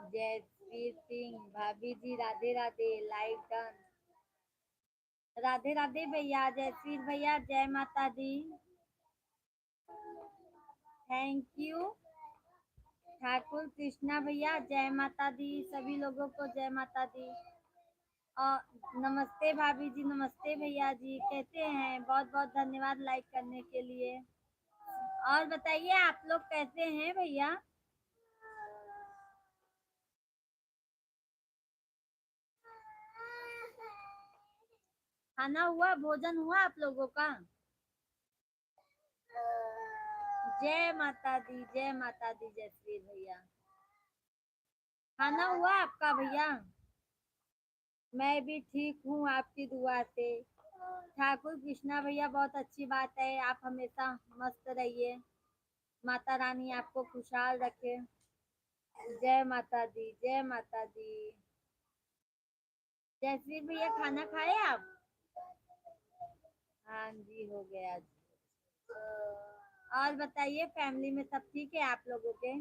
जयवीर सिंह भाभी ji Radhe Radhe, like done. Radhe Radhe भैया, जयवीर भैया जय माता दी। Thank you. ठाकुर कृष्णा भैया जय माता दी, सभी लोगों को जय माता दी। और नमस्ते भाभी जी, नमस्ते भैया जी, कैसे हैं? बहुत बहुत धन्यवाद लाइक करने के लिए। और बताइए आप लोग कैसे हैं भैया? खाना हुआ, भोजन हुआ आप लोगों का? जय माता दी, जय माता दी जयश्री भैया। खाना हुआ आपका भैया? मैं भी ठीक हूँ आपकी दुआ से। ठाकुर कृष्णा भैया बहुत अच्छी बात है, आप हमेशा मस्त रहिए, माता रानी आपको खुशहाल रखे। जय माता दी, जय माता दी। जयश्री भैया खाना खाए आप? हाँ जी, हो गया जी। और बताइए फैमिली में सब ठीक है आप लोगों के?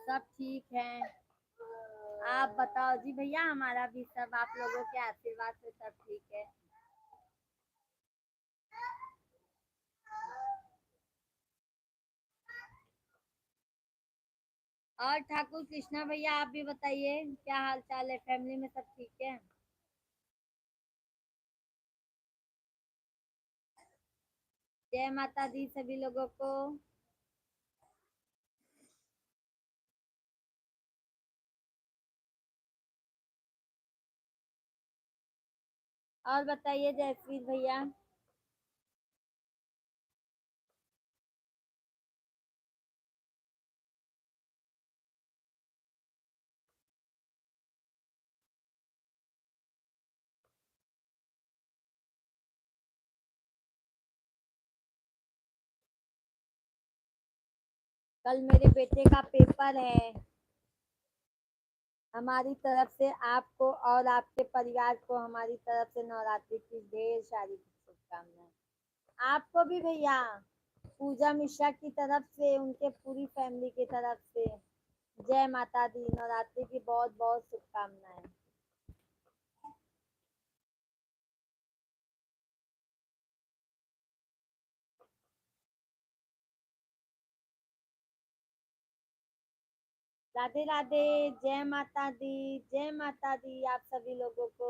सब ठीक है। आप बताओ जी भैया, हमारा भी सब आप लोगों के आशीर्वाद से सब ठीक है। और ठाकुर कृष्णा भैया आप भी बताइए, क्या हाल चाल है? फैमिली में सब ठीक है? जय माता दी सभी लोगों को। और बताइए जयश्री भैया। कल मेरे बेटे का पेपर है। हमारी तरफ से आपको और आपके परिवार को हमारी तरफ से नवरात्रि की ढेर सारी शुभकामनाएं। आपको भी भैया, पूजा मिश्रा की तरफ से, उनके पूरी फैमिली की तरफ से जय माता दी, नवरात्रि की बहुत बहुत शुभकामनाएं। राधे राधे, जय माता दी, जय माता दी आप सभी लोगों को।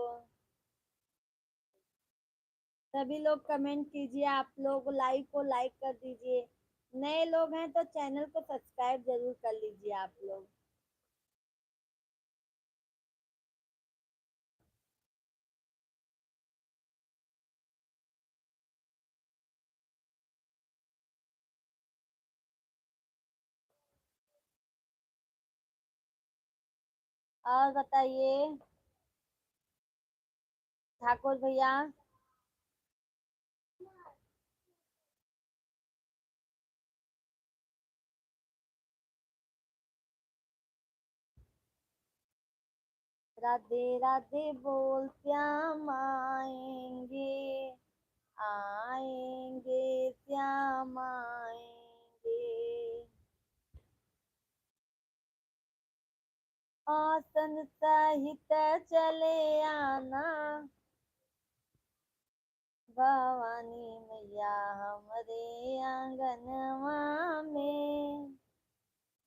सभी लोग कमेंट कीजिए, आप लोग लाइव को लाइक कर दीजिए। नए लोग हैं तो चैनल को सब्सक्राइब जरूर कर लीजिए आप लोग। और बताइए ठाकुर भैया। राधे राधे बोल श्याम आएंगे, आएंगे श्याम आएंगे। आसन सहित चले आना, भवानी मैया हमारे आंगनवा में।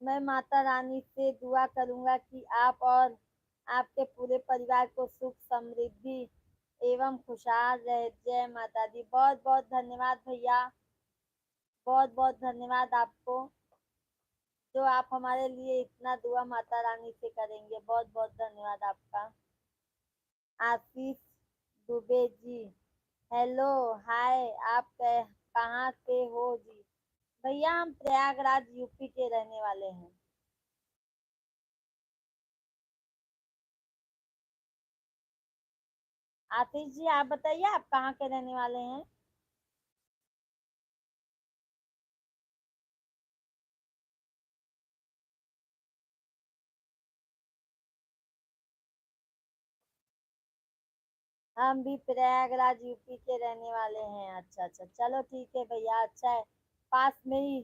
मैं माता रानी से दुआ करूंगा कि आप और आपके पूरे परिवार को सुख समृद्धि एवं खुशहाल रहे। जय माता दी। बहुत बहुत धन्यवाद भैया, बहुत बहुत धन्यवाद आपको, जो आप हमारे लिए इतना दुआ माता रानी से करेंगे। बहुत बहुत धन्यवाद आपका। आशीष दुबे जी, हेलो, हाय, आप कहाँ से हो जी? भैया हम प्रयागराज यूपी के रहने वाले हैं। आशीष जी आप बताइए, आप कहाँ के रहने वाले हैं? हम भी प्रयागराज यूपी के रहने वाले हैं। अच्छा अच्छा, चलो ठीक है भैया, अच्छा है, पास में ही,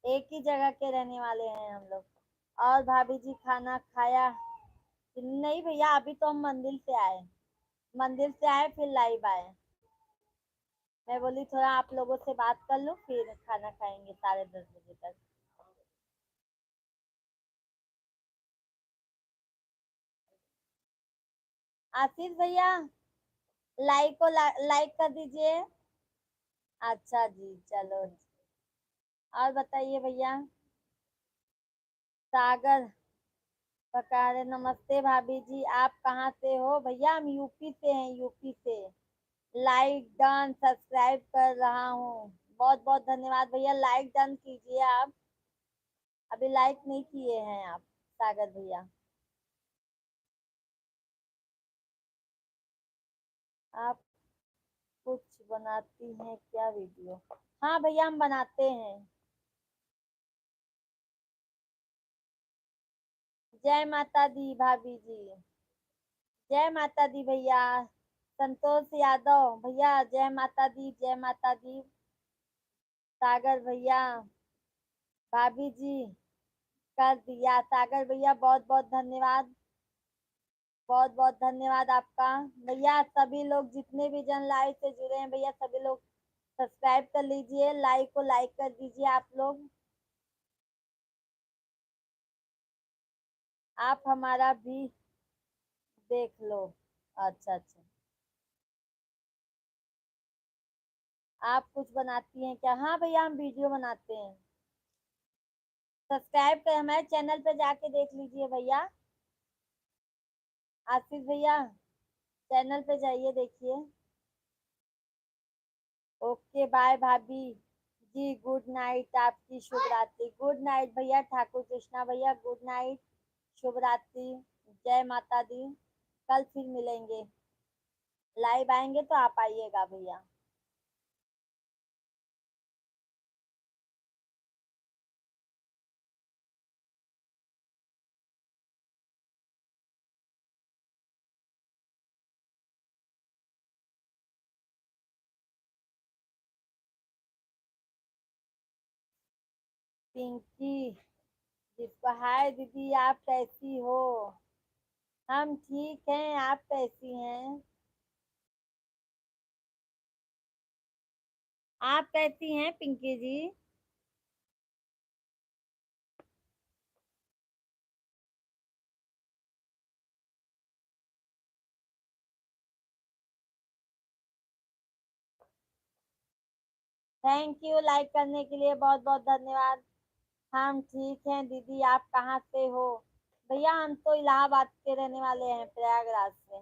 एक ही जगह के रहने वाले हैं हम लोग। और भाभी जी खाना खाया? नहीं भैया, अभी तो हम मंदिर से आए, मंदिर से आए फिर लाइव आए। मैं बोली थोड़ा आप लोगों से बात कर लूं, फिर खाना खाएंगे 10:30 बजे तक। आशीष भैया, लाइक कर दीजिए। अच्छा जी, चलो। और बताइए भैया। सागर बता रहे, नमस्ते भाभी जी, आप कहाँ से हो? भैया हम यूपी से हैं, यूपी से। लाइक डन, सब्सक्राइब कर रहा हूँ। बहुत बहुत धन्यवाद भैया, लाइक डन कीजिए आप। अभी लाइक नहीं किए हैं आप, सागर भैया। आप कुछ बनाती हैं क्या वीडियो? हाँ भैया, हम बनाते हैं। जय माता दी भाभी जी। जय माता दी भैया। संतोष यादव भैया, जय माता दी, जय माता दी। सागर भैया, भाभी जी कर दिया। सागर भैया बहुत बहुत धन्यवाद, बहुत बहुत धन्यवाद आपका। भैया सभी लोग जितने भी जन लाइव से जुड़े हैं भैया, सभी लोग सब्सक्राइब कर लीजिए, लाइव को लाइक कर दीजिए आप लोग। आप हमारा भी देख लो। अच्छा अच्छा, आप कुछ बनाती हैं क्या? हाँ भैया, हम वीडियो बनाते हैं। सब्सक्राइब कर हमारे चैनल पे जाके देख लीजिए भैया। आशीष भैया, चैनल पे जाइए, देखिए। ओके बाय भाभी जी, गुड नाइट, आपकी शुभ रात्रि। गुड नाइट भैया, ठाकुर कृष्णा भैया, गुड नाइट, शुभ रात्रि। जय माता दी। कल फिर मिलेंगे, लाइव आएंगे तो आप आइएगा भैया। पिंकी, जिसको हाय दीदी, आप कैसी हो? हम ठीक हैं, आप कैसी हैं? आप कैसी हैं पिंकी जी? थैंक यू लाइक करने के लिए, बहुत बहुत धन्यवाद। हम ठीक हैं दीदी, आप कहाँ से हो? भैया हम तो इलाहाबाद के रहने वाले हैं, प्रयागराज से।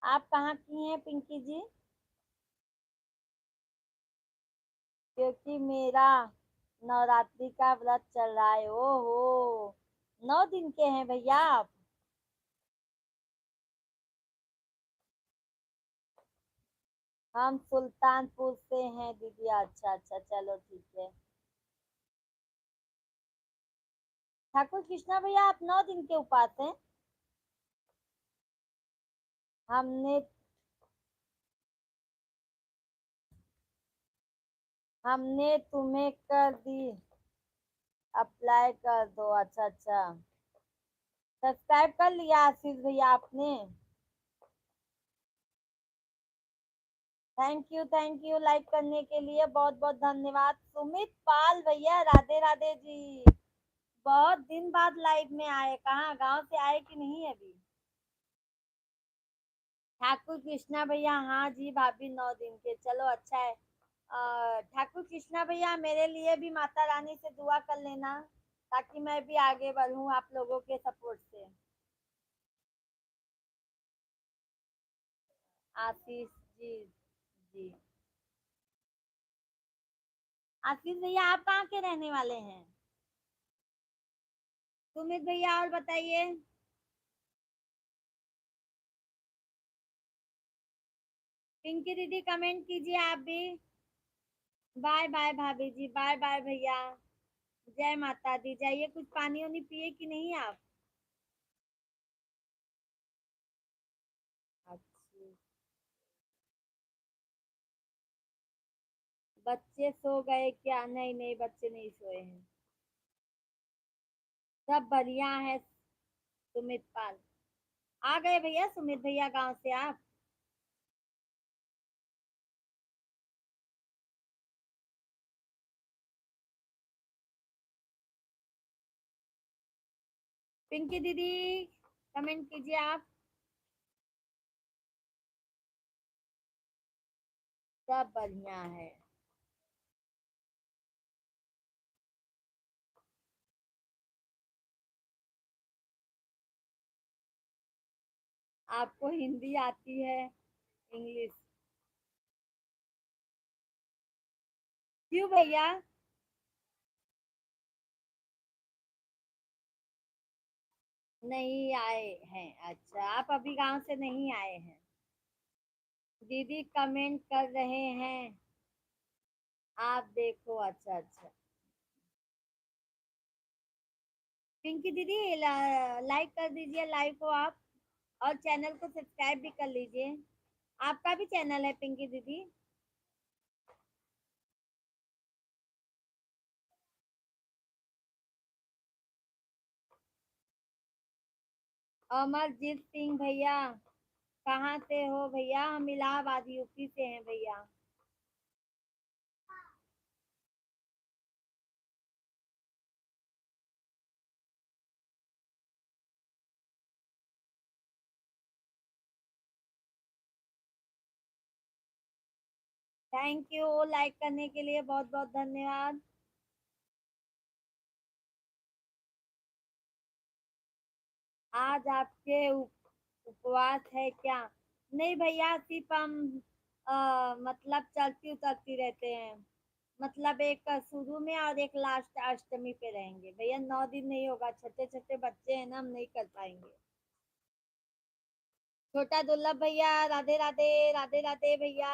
आप कहाँ की हैं पिंकी जी? क्योंकि मेरा नवरात्रि का व्रत चल रहा है। ओहो, 9 दिन के हैं भैया आप? हम सुल्तानपुर से हैं दीदी। अच्छा अच्छा, चलो ठीक है। ठाकुर कृष्णा भैया, आप 9 दिन के उपास हैं? हमने हमने तुम्हें कर दी, अप्लाई कर दो। अच्छा अच्छा, सब्सक्राइब कर लिया आशीष भैया आपने? थैंक यू लाइक करने के लिए, बहुत बहुत धन्यवाद। सुमित पाल भैया, राधे राधे जी। बहुत दिन बाद लाइव में आए, कहाँ गांव से आए कि नहीं अभी? ठाकुर कृष्णा भैया, हाँ जी भाभी, 9 दिन के, चलो अच्छा है। ठाकुर कृष्णा भैया, मेरे लिए भी माता रानी से दुआ कर लेना, ताकि मैं भी आगे बढ़ूं आप लोगों के सपोर्ट से। आशीष जी, जी। आशीष भैया, आप कहाँ के रहने वाले हैं? सुमित भैया, और बताइए। पिंकी दीदी कमेंट कीजिए आप भी। बाय बाय भाभी जी, बाय बाय भैया। जय माता दी। जाइए, कुछ पानी वानी पिए कि नहीं आप? अच्छा, बच्चे सो गए क्या? नहीं नहीं, बच्चे नहीं सोए हैं। सब बढ़िया है। सुमित पाल आ गए भैया, सुमित भैया गांव से आप? पिंकी दीदी कमेंट कीजिए आप। सब बढ़िया है। आपको हिंदी आती है? इंग्लिश? क्यों भैया? नहीं आए हैं? अच्छा, आप अभी गांव से नहीं आए हैं? दीदी कमेंट कर रहे हैं, आप देखो। अच्छा अच्छा। पिंकी दीदी लाइक कर दीजिए लाइव को आप, और चैनल को सब्सक्राइब भी कर लीजिए। आपका भी चैनल है पिंकी दीदी? अमरजीत सिंह भैया, कहाँ से हो भैया? हम इलाहाबाद यूपी से हैं भैया। थैंक यू लाइक करने के लिए, बहुत बहुत धन्यवाद। आज आपके उपवास है क्या? नहीं भैया, सिर्फ हम मतलब चलती उतरती रहते हैं। मतलब एक शुरू में और एक लास्ट अष्टमी पे रहेंगे भैया। 9 दिन नहीं होगा, छोटे छोटे बच्चे हैं ना, हम नहीं कर पाएंगे। छोटा दुर्लभ भैया, राधे राधे। राधे राधे भैया।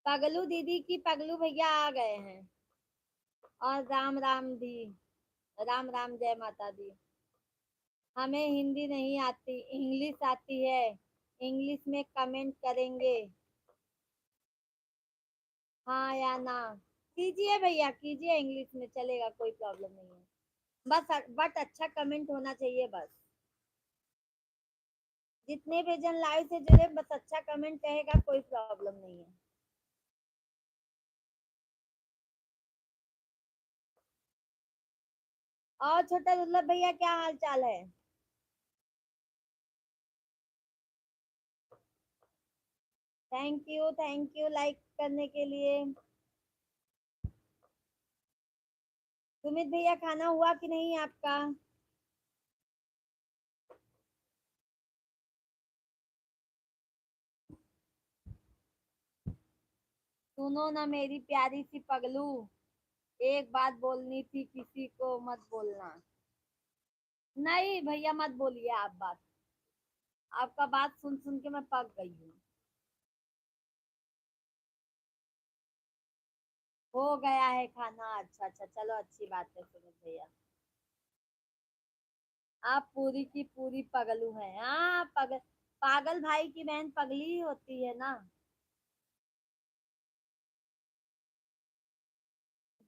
पगलू दीदी की पगलू भैया आ गए हैं। और राम राम दी। राम राम, जय माता दी। हमें हिंदी नहीं आती, इंग्लिश आती है। इंग्लिश में कमेंट करेंगे, हाँ या ना। कीजिए भैया, कीजिए, इंग्लिश में चलेगा, कोई प्रॉब्लम नहीं है। बस बट अच्छा कमेंट होना चाहिए बस। जितने भी जन लाइव से जुड़े, बस अच्छा कमेंट रहेगा, कोई प्रॉब्लम नहीं है। और छोटा दुर्लभ भैया, क्या हाल चाल है? थैंक यू लाइक करने के लिए। सुमित भैया, खाना हुआ कि नहीं आपका? सुनो ना मेरी प्यारी सी पगलू, एक बात बोलनी थी, किसी को मत बोलना। नहीं भैया, मत बोलिए आप बात। आपका बात सुन सुन के मैं पक गई हूँ। हो गया है खाना? अच्छा अच्छा, चलो अच्छी बात है सुमित भैया। आप पूरी की पूरी पगलू हैं। हाँ, पागल भाई की बहन पगली ही होती है ना।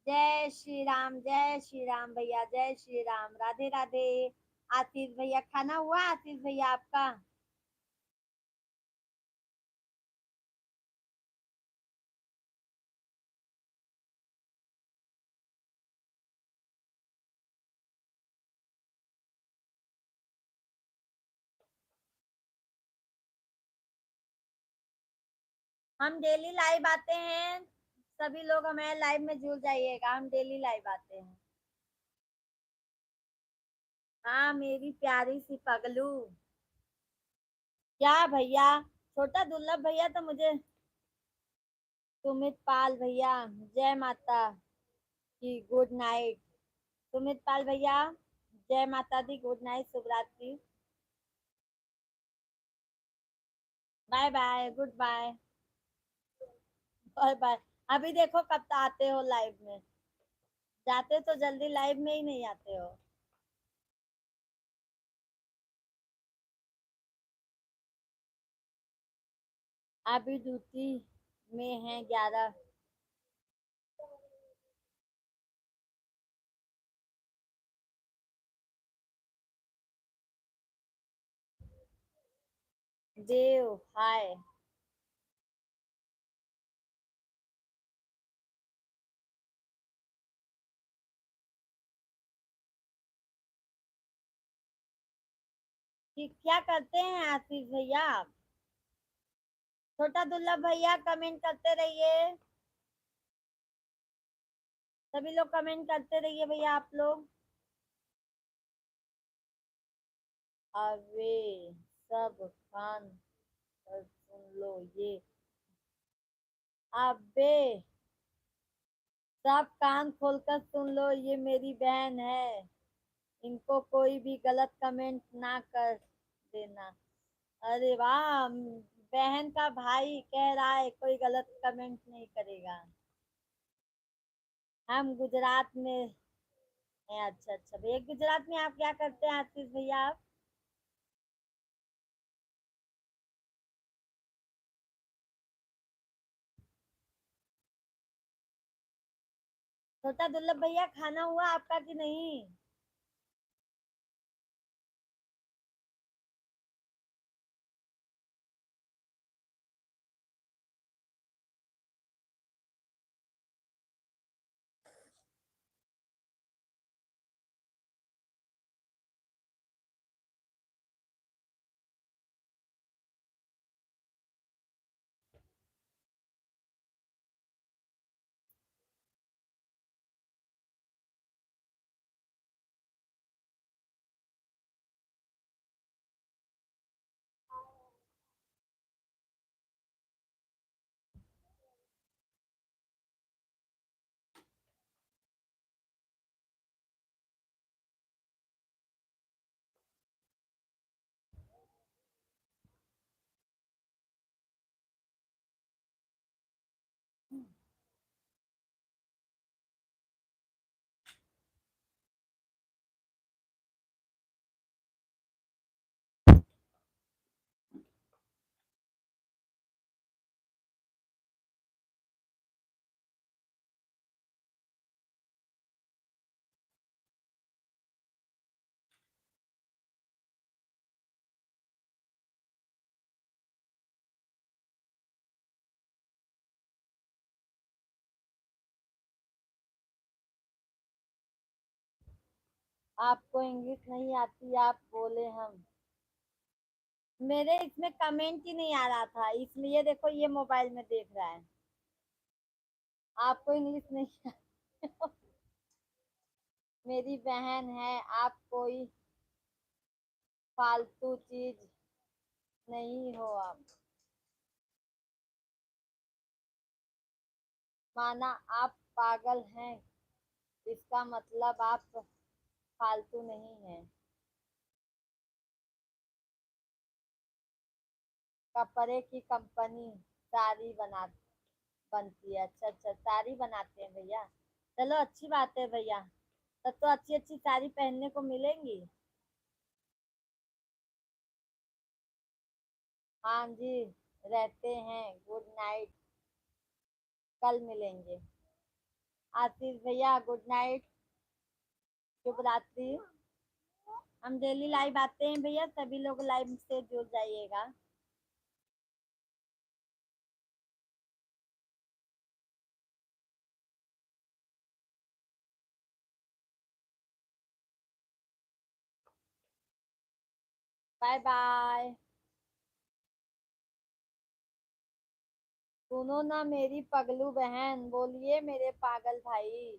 जय श्री राम भैया, जय श्री राम, राधे राधे। आशीष भैया, खाना हुआ आशीष भैया आपका? हम डेली लाइव आते हैं, सभी लोग हमारे लाइव में जुड़ जाइएगा, हम डेली लाइव आते हैं। हाँ मेरी प्यारी सी पगलू। क्या भैया? छोटा दुर्लभ भैया तो मुझे। सुमित पाल भैया, जय माता की, गुड नाइट। सुमित पाल भैया, जय माता दी, गुड नाइट, शुभ रात्रि। Bye bye, goodbye, bye bye. अभी देखो कब आते हो लाइव में, जाते तो जल्दी लाइव में ही नहीं आते हो। अभी ड्यूटी में है 11। देव हाय। कि क्या करते हैं आशीष भैया आप? छोटा दुर्लभ भैया कमेंट करते रहिए, सभी लोग कमेंट करते रहिए भैया आप लोग। अबे सब कान पर सुन लो ये, अबे सब कान खोलकर सुन लो, ये मेरी बहन है, इनको कोई भी गलत कमेंट ना कर देना। अरे वाह, बहन का भाई कह रहा है कोई गलत कमेंट नहीं करेगा। हम गुजरात में हैं। अच्छा अच्छा भैया, गुजरात में आप क्या करते हैं आशीष भैया आप? छोटा दुर्लभ भैया खाना हुआ आपका कि नहीं? आपको इंग्लिश नहीं आती, आप बोले हम। मेरे इसमें कमेंट ही नहीं आ रहा था, इसलिए देखो ये मोबाइल में देख रहा है। आपको इंग्लिश नहीं आती। मेरी बहन है, आप कोई फालतू चीज नहीं हो आप। माना आप पागल हैं, इसका मतलब आप फालतू नहीं हैं। कपड़े की कंपनी साड़ी बनती है। अच्छा अच्छा, साड़ी बनाते हैं भैया, चलो अच्छी बात है भैया, तब तो अच्छी अच्छी साड़ी पहनने को मिलेंगी। हाँ जी, रहते हैं, गुड नाइट, कल मिलेंगे। आशीष भैया गुड नाइट, शुभ रात्रि। हम डेली लाइव आते हैं भैया, सभी लोग लाइव से जुड़ जाइएगा। Bye bye. सुनो ना मेरी पगलू बहन, बोलिए मेरे पागल भाई।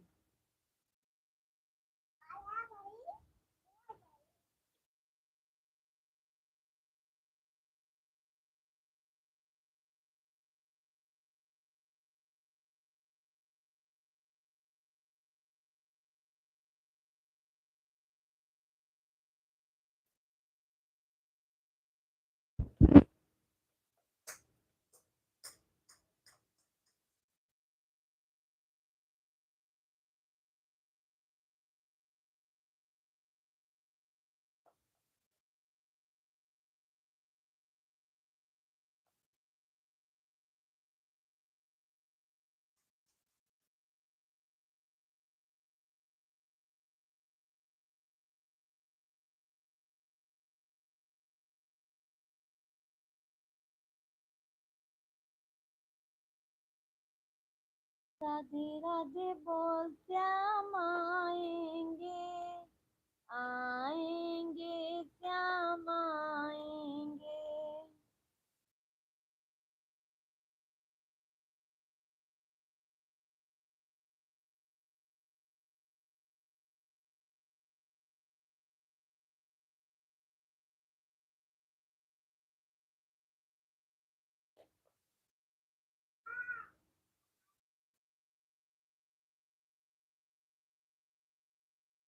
राधे राधे बोल श्याम आएंगे, आएंगे श्याम आएंगे।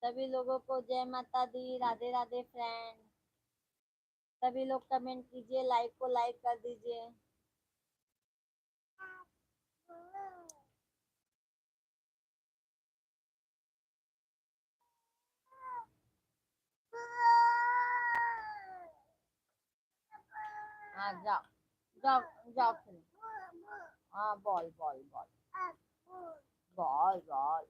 सभी लोगों को जय माता दी, राधे राधे फ्रेंड। सभी लोग कमेंट कीजिए, लाइक को लाइक कर दीजिए। हाँ जाओ जाओ जाओ खेलो। हाँ ball ball ball ball ball.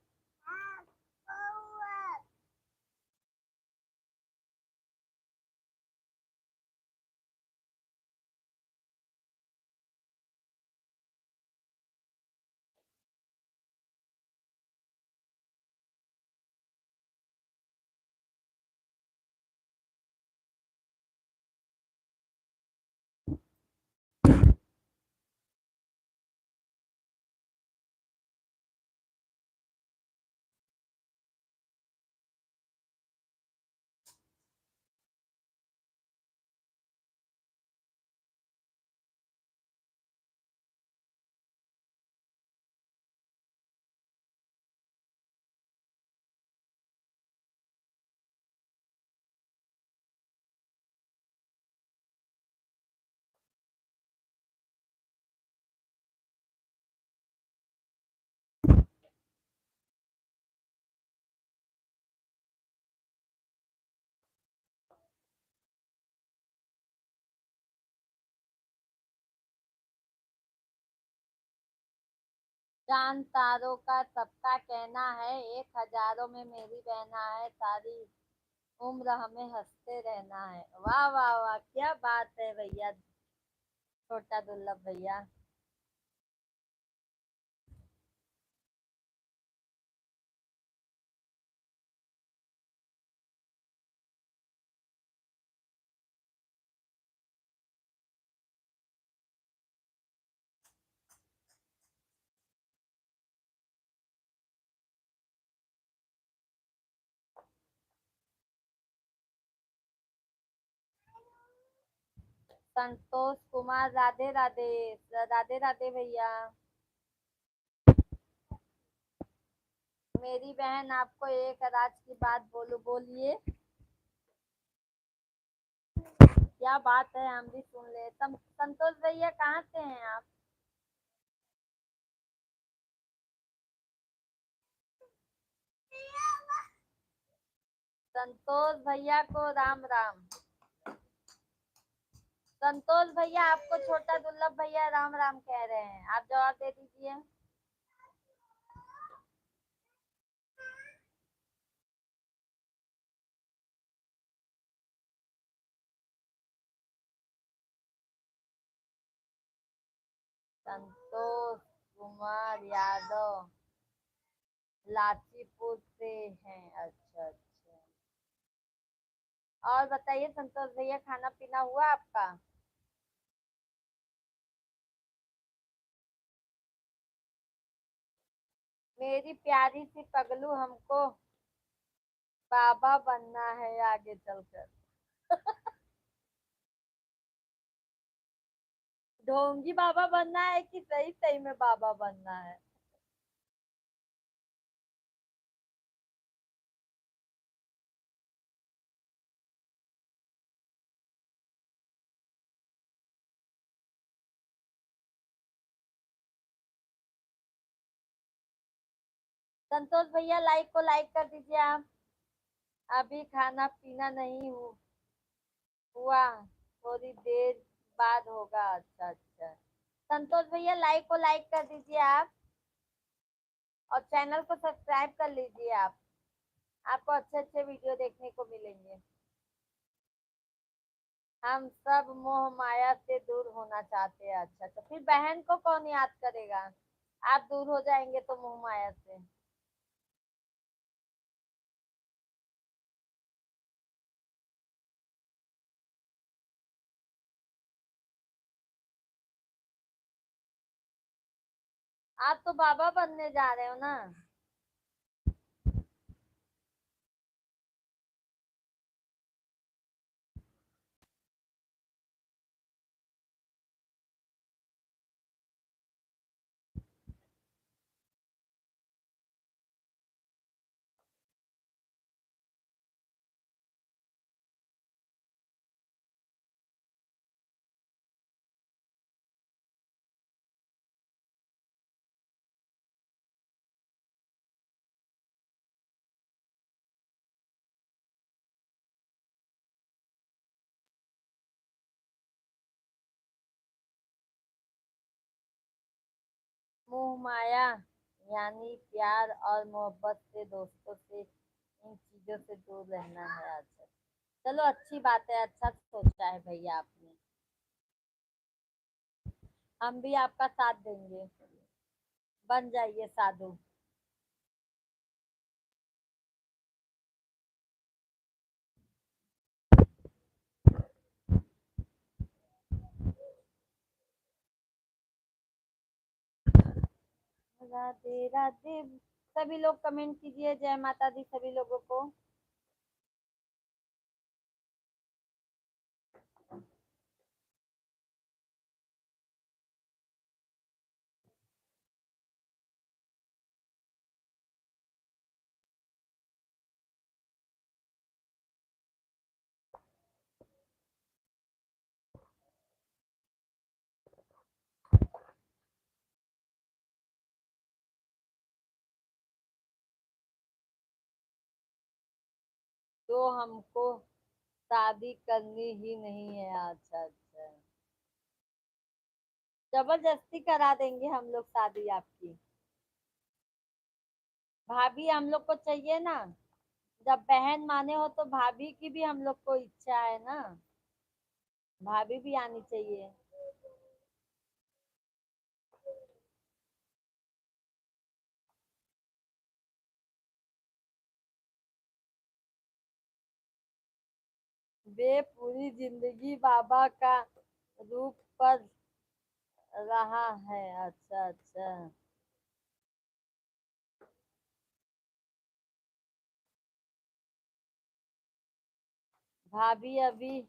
चांद तारों का सबका कहना है, एक हजारों में मेरी बहना है, सारी उम्र हमें हंसते रहना है। वाह वाह वाह, क्या बात है भैया, छोटा दुर्लभ भैया। संतोष कुमार, राधे राधे। राधे राधे भैया। मेरी बहन आपको एक राज की बात बोलूं, बोलिए। क्या बात है, हम भी सुन ले। संतोष भैया कहाँ से हैं आप? संतोष भैया को राम राम। संतोष भैया आपको छोटा दुर्लभ भैया राम राम कह रहे हैं, आप जवाब दे दीजिए। संतोष कुमार यादव लाचीपुर से हैं। अच्छा अच्छा। और बताइए संतोष भैया, खाना पीना हुआ आपका? मेरी प्यारी सी पगलू, हमको बाबा बनना है आगे चलकर। ढोंगी बाबा बनना है कि सही सही में बाबा बनना है? संतोष भैया लाइक को लाइक कर दीजिए आप। अभी खाना पीना नहीं हुआ, थोड़ी देर बाद होगा। अच्छा अच्छा। संतोष भैया लाइक को लाइक कर दीजिए आप, और चैनल को सब्सक्राइब कर लीजिए आप। आपको अच्छे अच्छे वीडियो देखने को मिलेंगे। हम सब मोह माया से दूर होना चाहते हैं। अच्छा तो फिर बहन को कौन याद करेगा? आप दूर हो जाएंगे तो मोह माया से। आप तो बाबा बनने जा रहे हो ना। मोह माया यानी प्यार और मोहब्बत से, दोस्तों से, इन चीजों से दूर रहना है। अच्छा, चलो अच्छी बात है, अच्छा सोचा है भैया आपने। हम भी आपका साथ देंगे। बन जाइए साधु। राधे राधे। सभी लोग कमेंट कीजिए जय माता दी सभी लोगों को। तो हमको शादी करनी ही नहीं है। अच्छा अच्छा, जबरदस्ती करा देंगे हम लोग शादी आपकी। भाभी हम लोग को चाहिए ना। जब बहन माने हो तो भाभी की भी हम लोग को इच्छा है ना। भाभी भी आनी चाहिए। वे पूरी जिंदगी बाबा का रूप पर रहा है। अच्छा अच्छा। भाभी अभी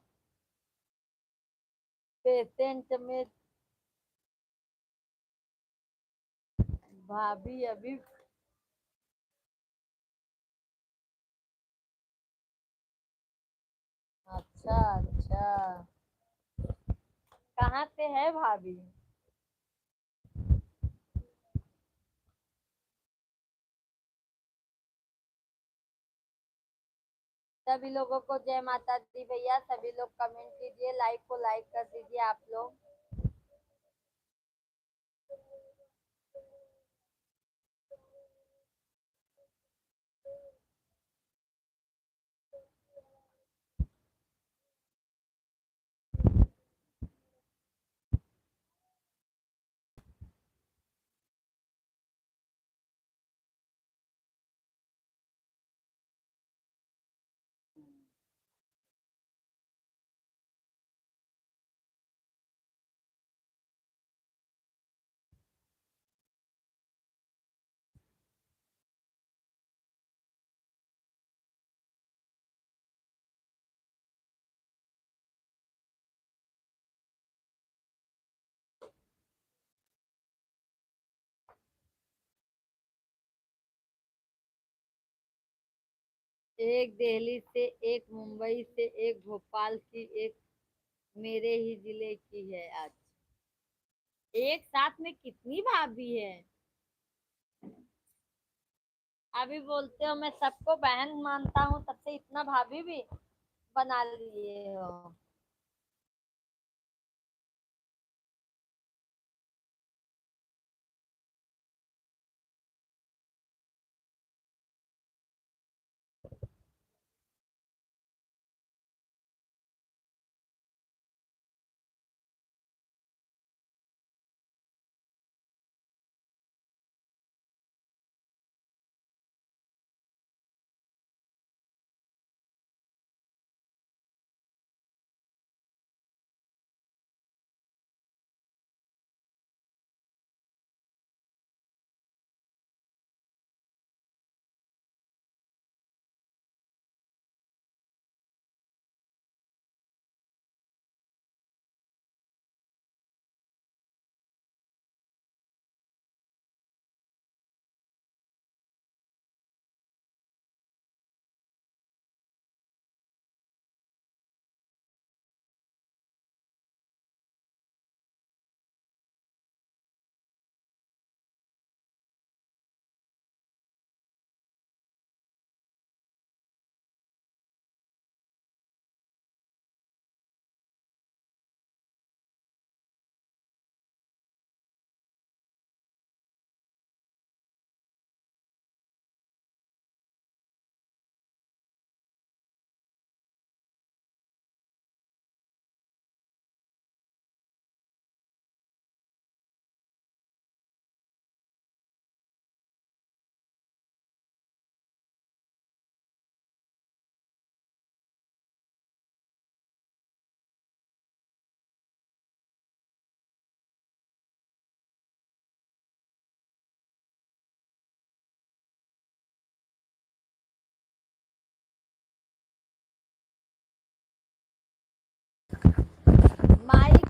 पेशेंट में। भाभी अभी। अच्छा अच्छा। कहाँ से है भाभी? सभी लोगों को जय माता दी भैया। सभी लोग कमेंट कीजिए, लाइक को लाइक कर दीजिए आप लोग। एक दिल्ली से, एक मुंबई से, एक भोपाल की, एक मेरे ही जिले की है। आज एक साथ में कितनी भाभी है? अभी बोलते हो मैं सबको बहन मानता हूँ, तब से इतना भाभी भी बना लिए हो।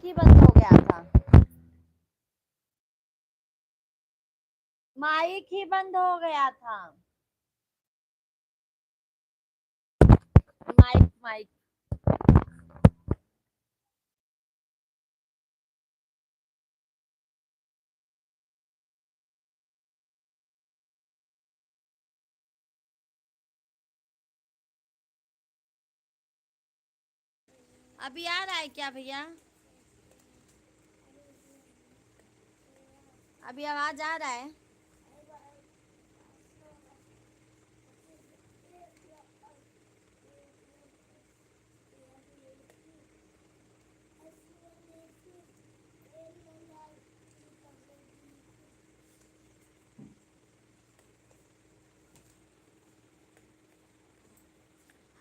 ही बंद हो गया था, माइक ही बंद हो गया था। माइक माइक अभी आ रहा है क्या भैया? अभी आवाज आ रहा है?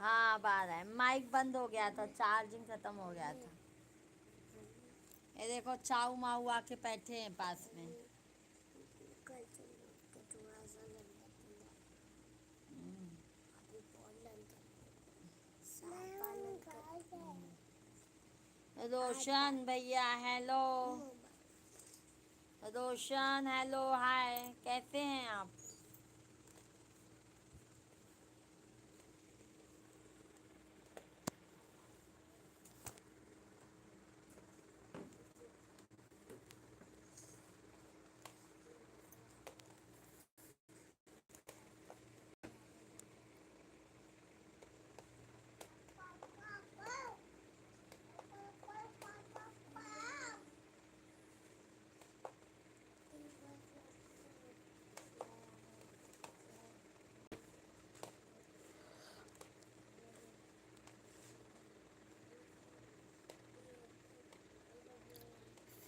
हाँ अब आ रहा है। माइक बंद हो गया था, चार्जिंग खत्म हो गया था। ये देखो चाऊ माऊ आके बैठे हैं पास में। रोशन भैया हेलो। रोशन हेलो हाय, कैसे हैं आप?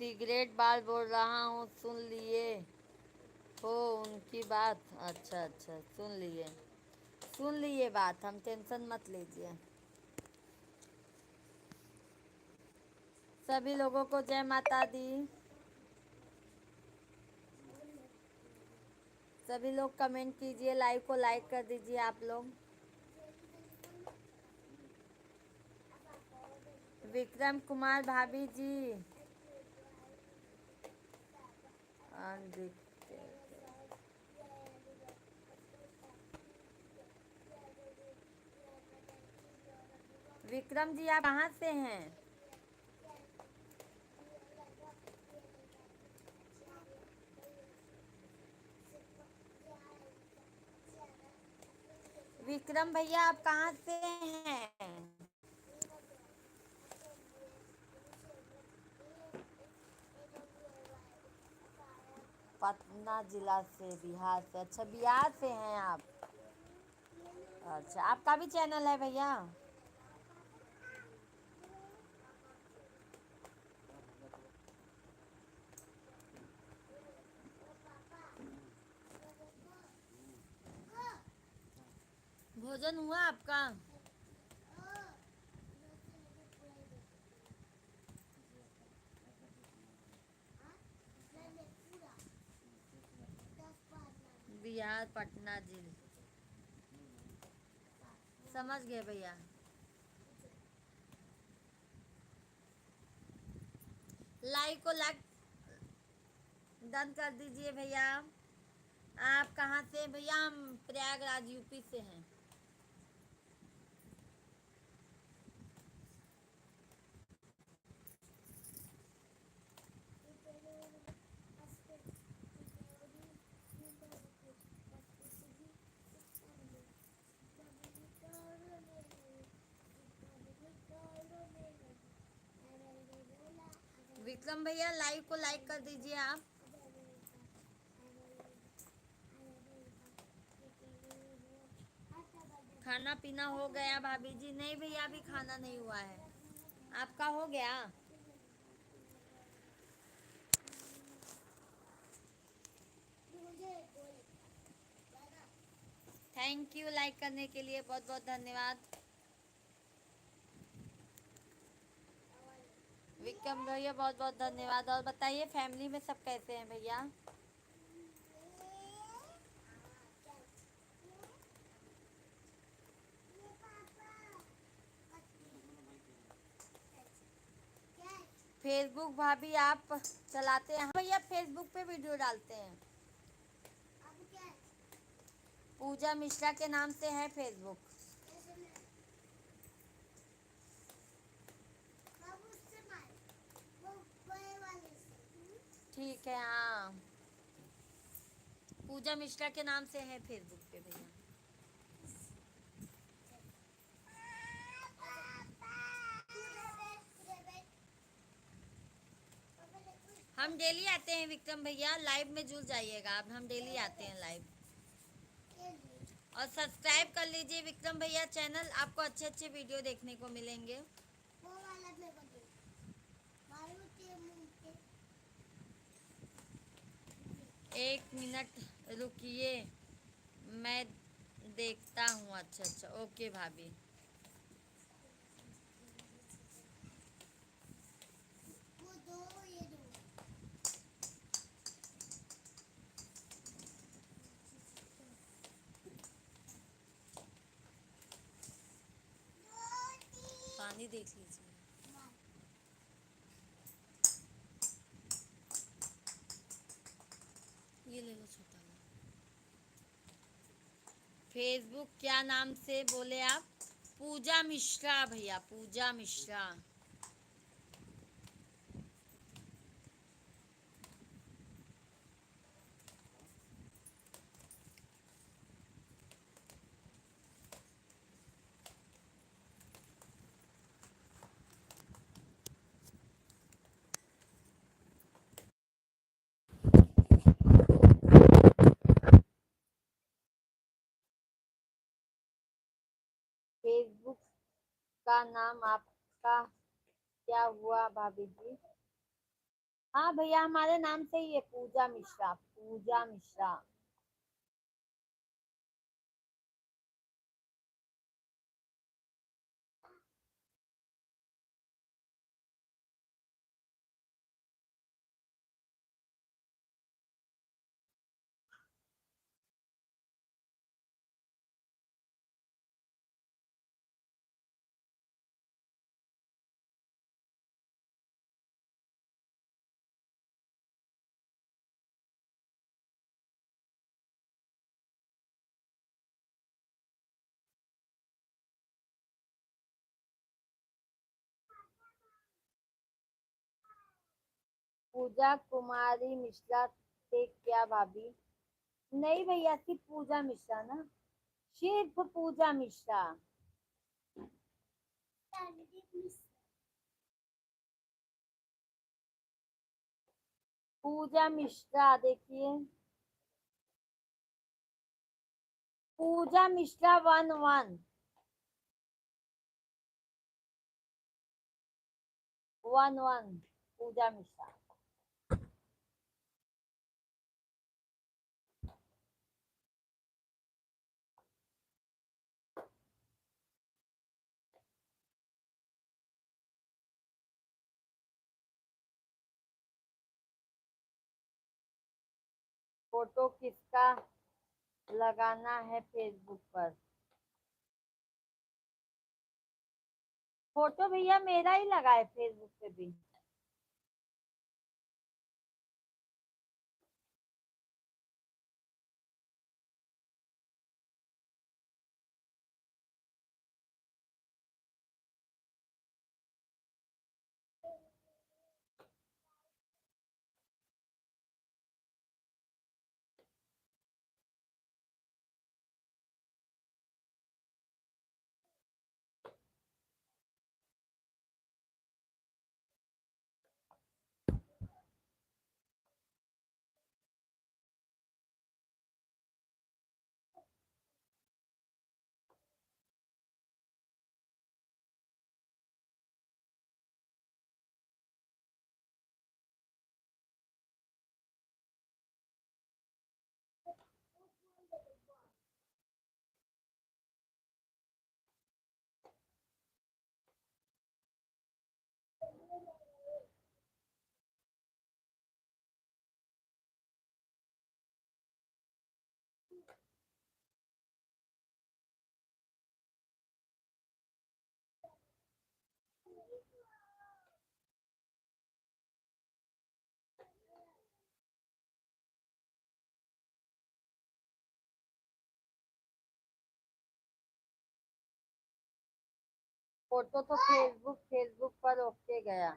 सिगरेट बाल बोल रहा हूँ, सुन लिए हो उनकी बात? अच्छा अच्छा, सुन लिए बात, हम टेंशन मत लीजिए। सभी लोगों को जय माता दी। सभी लोग कमेंट कीजिए, लाइव को लाइक कर दीजिए आप लोग। विक्रम कुमार भाभी जी, विक्रम जी आप कहाँ से हैं? विक्रम भैया आप कहाँ से हैं? पटना जिला से, बिहार से। अच्छा बिहार से हैं आप। अच्छा आपका भी चैनल है भैया? भोजन हुआ आपका? बिहार पटना जिला, समझ गए भैया। लाइक को लाइक डन कर दीजिए भैया। आप कहाँ से भैया? हम प्रयागराज यूपी से हैं। विक्रम भैया लाइव को लाइक कर दीजिए आप। खाना पीना हो गया भाभी जी? नहीं भैया अभी खाना नहीं हुआ है। आपका हो गया? थैंक यू लाइक करने के लिए, बहुत बहुत धन्यवाद। विक्रम भैया बहुत बहुत धन्यवाद। और बताइए फैमिली में सब कैसे हैं भैया? फेसबुक भाभी आप चलाते हैं? हाँ भैया, फेसबुक पे वीडियो डालते हैं। पूजा मिश्रा के नाम से है फेसबुक। ठीक है, हाँ, पूजा मिश्रा के नाम से है फेसबुक पे भैया। हम डेली आते हैं विक्रम भैया, लाइव में जुड़ जाइएगा आप, हम डेली आते हैं लाइव। और सब्सक्राइब कर लीजिए विक्रम भैया चैनल, आपको अच्छे अच्छे वीडियो देखने को मिलेंगे। एक मिनट रुकिए, मैं देखता हूँ। अच्छा अच्छा, ओके भाभी। पानी देख लीजिए। ये ले लो छोटा वाला। फेसबुक क्या नाम से बोले आप? पूजा मिश्रा भैया, पूजा मिश्रा। फेसबुक का नाम आपका क्या हुआ भाभी जी? हाँ भैया, हमारे नाम से ही है, पूजा मिश्रा, पूजा मिश्रा। पूजा कुमारी मिश्रा से क्या भाभी? नहीं भैया, सिर्फ पूजा मिश्रा ना, सिर्फ पूजा मिश्रा। पूजा मिश्रा देखिए, पूजा मिश्रा 11 11 पूजा मिश्रा। फोटो किसका लगाना है फेसबुक पर? फोटो भैया मेरा ही लगा है फेसबुक पे भी। फोटो तो फेसबुक फेसबुक पर ओके गया।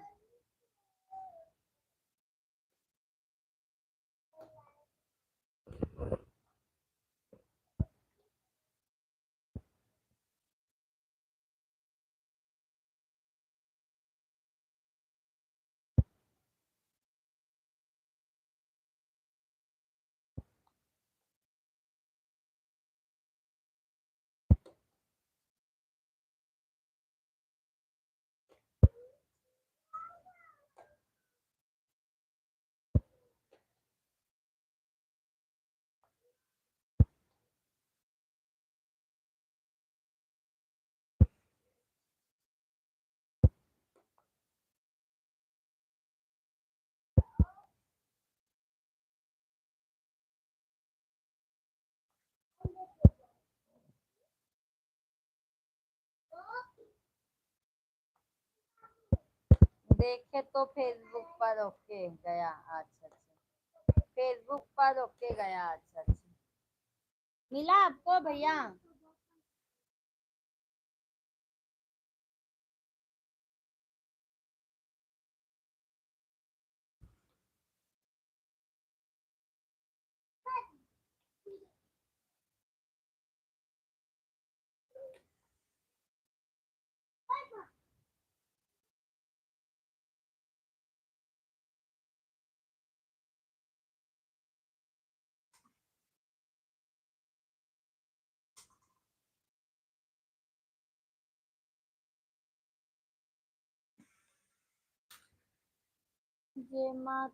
देखे तो फेसबुक पर ओके गया। अच्छा अच्छा, फेसबुक पर ओके गया। अच्छा अच्छा, मिला आपको भैया? जय मात।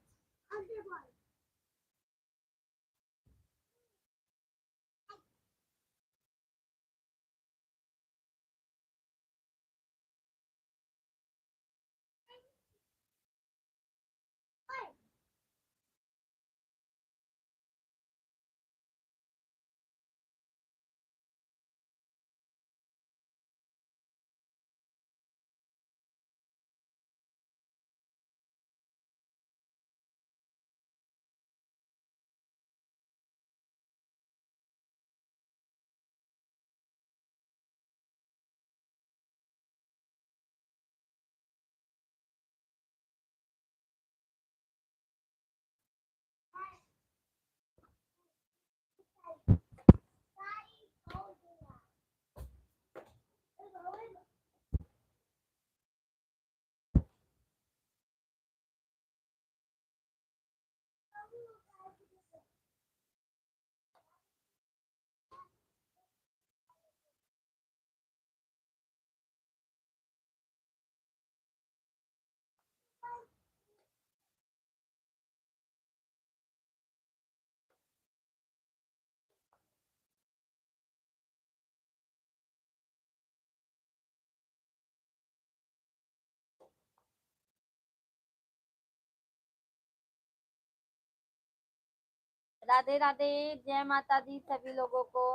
राधे राधे, जय माता दी सभी लोगों को।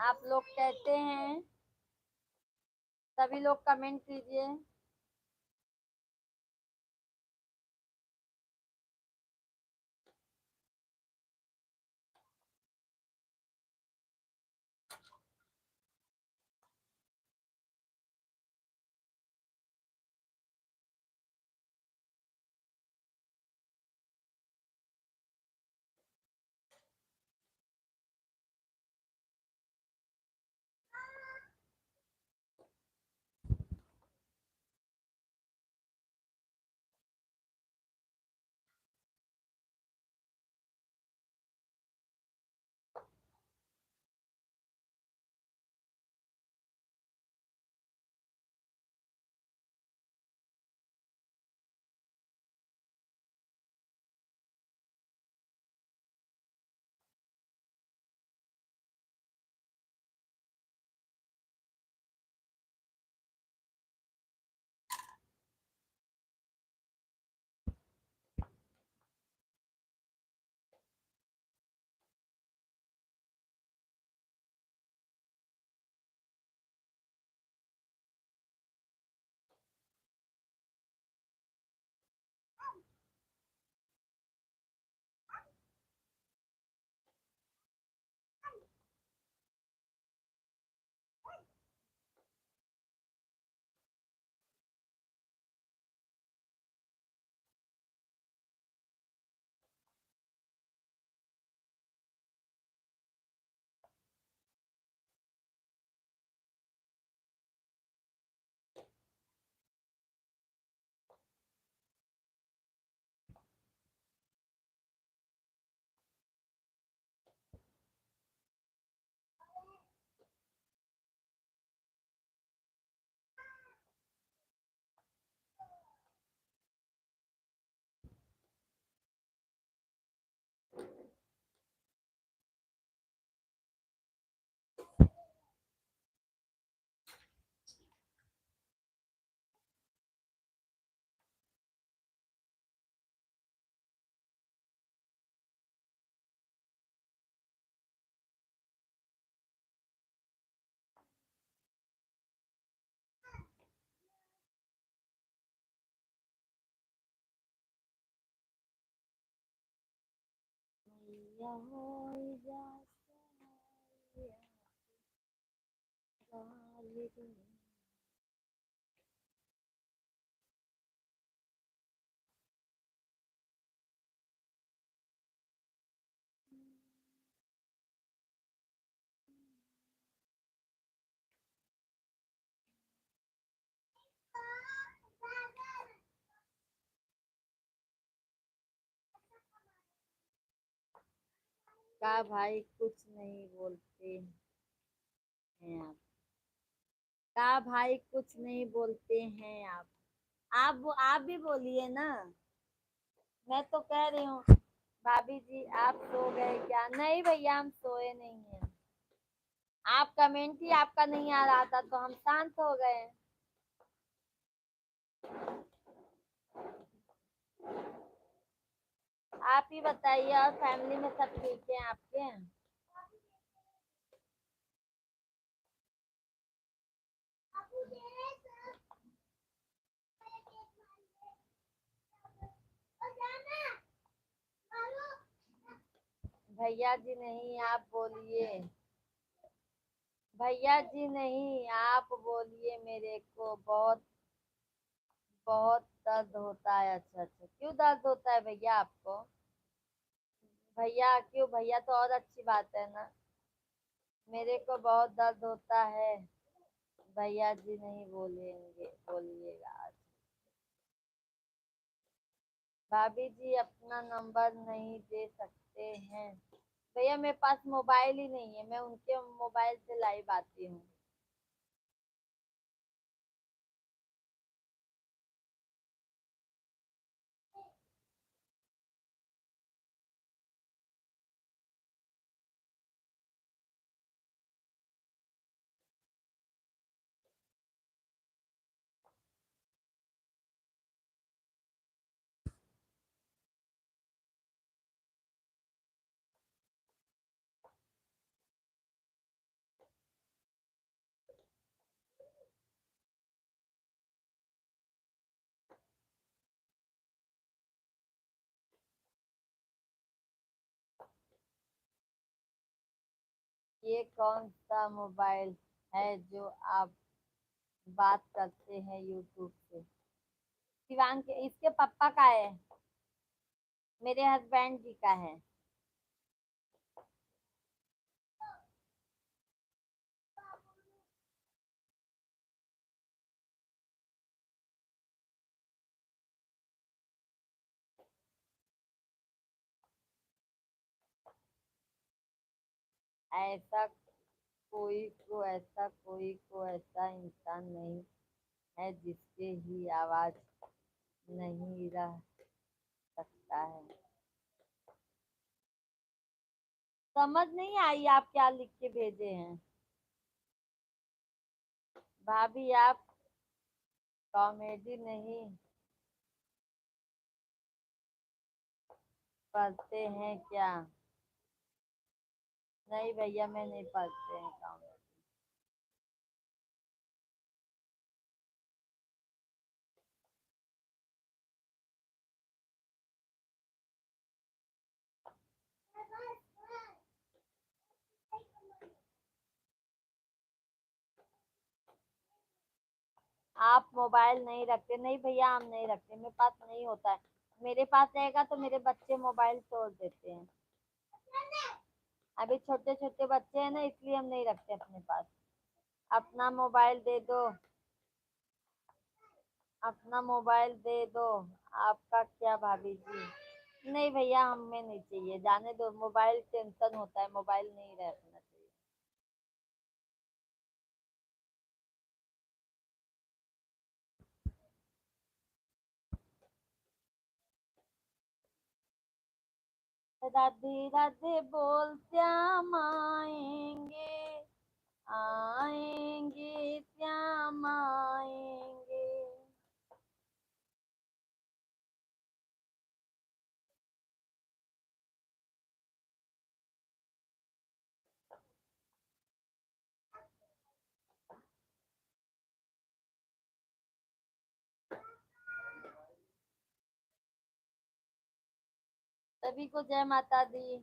आप लोग कैसे हैं? सभी लोग कमेंट कीजिए। या होई जा सहाय वालिद। का भाई कुछ नहीं बोलते हैं आप? का भाई कुछ नहीं बोलते हैं आप? आप भी बोलिए ना। मैं तो कह रही हूँ भाभी जी आप सो गए क्या? नहीं भैया हम सोए नहीं हैं। आप कमेंट ही आपका नहीं आ रहा था तो हम शांत हो गए। आप ही बताइए और फैमिली में सब ठीक है आपके? भैया जी नहीं आप बोलिए। भैया जी नहीं आप बोलिए। मेरे को बहुत बहुत दर्द होता है। अच्छा अच्छा क्यों दर्द होता है भैया आपको? भैया क्यों? भैया तो और अच्छी बात है ना। मेरे को बहुत दर्द होता है। भैया जी नहीं बोलेंगे बोलिएगा आज। भाभी जी अपना नंबर नहीं दे सकते हैं? भैया मेरे पास मोबाइल ही नहीं है। मैं उनके मोबाइल से लाइव आती हूँ। ये कौन सा मोबाइल है जो आप बात करते हैं यूट्यूब से? शिवांग के इसके पापा का है। मेरे हस्बैंड जी का है। ऐसा कोई को ऐसा इंसान नहीं है जिसके ही आवाज नहीं रह सकता है। समझ नहीं आई आप क्या लिख के भेजे हैं? भाभी आप कॉमेडी नहीं पढ़ते हैं क्या? नहीं भैया मैं नहीं पढ़ते हैं कॉमेडी। आप मोबाइल नहीं रखते? नहीं भैया हम नहीं रखते। मेरे पास नहीं होता है। मेरे पास रहेगा तो मेरे बच्चे मोबाइल तोड़ देते हैं। अभी छोटे छोटे बच्चे हैं ना इसलिए हम नहीं रखते अपने पास। अपना मोबाइल दे दो। अपना मोबाइल दे दो। आपका क्या भाभी जी? नहीं भैया हमें नहीं चाहिए। जाने दो। मोबाइल टेंशन होता है। मोबाइल नहीं रखना चाहिए। राधे राधे बोलते हम आएंगे। आएंगे श्याम आएंगे। सभी को जय माता दी।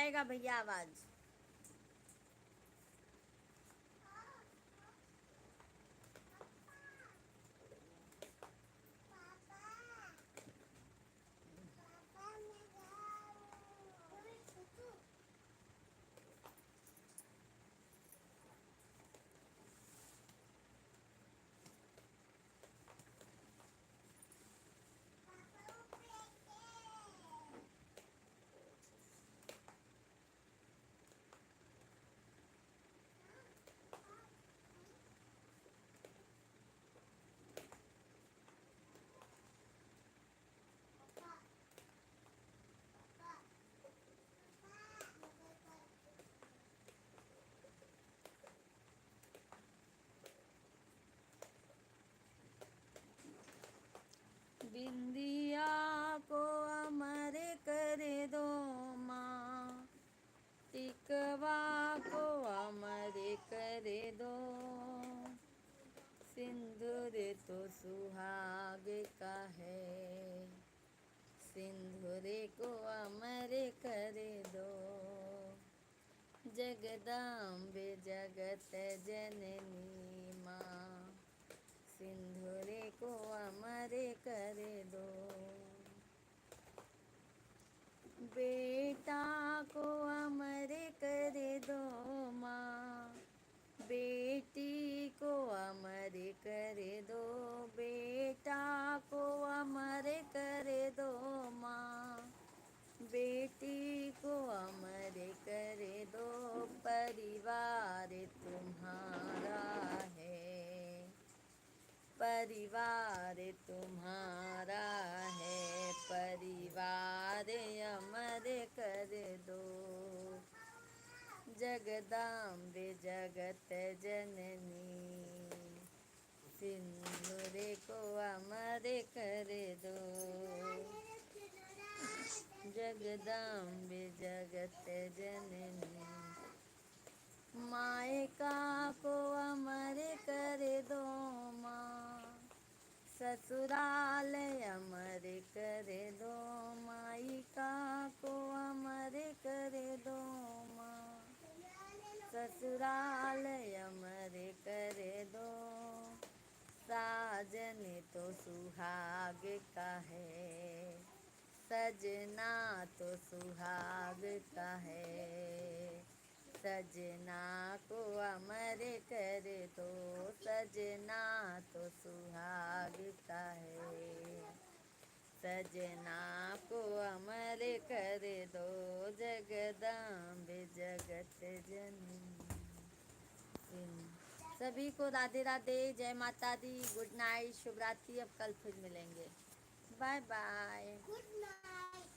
आएगा भैया आवाज। बिंदिया को अमर कर दो माँ, टिकवा को अमर कर दो, सिंदूर तो सुहाग का है, सिंदूर को अमर कर दो। जगदम्बे जगत जननी माँ, सिंदूर को अमर कर दो। बेटा को अमर कर दो माँ, बेटी को अमर कर दो, बेटा को अमर कर दो माँ, बेटी को अमर कर दो। परिवार तुम्हारा है, परिवार तुम्हारा है, परिवार अमर कर दो। जगदम्बे जगत जननी, सिंदूर को अमर कर दो। जगदम्बे जगत जननी, मायका को अमर कर दो माँ, ससुराल अमर कर दो, मायका को अमर कर दो माँ, ससुराल अमर कर दो। साजन तो सुहाग का है, सजना तो सुहाग का है, सजना को अमर कर दो, सजना तो सुहाग का है, सजना को अमर कर दो। जगदम्बे जगत जननी। सभी को राधे राधे, जय माता दी, गुड नाइट, शुभ रात्रि। अब कल फिर मिलेंगे, बाय बाय, गुड नाइट।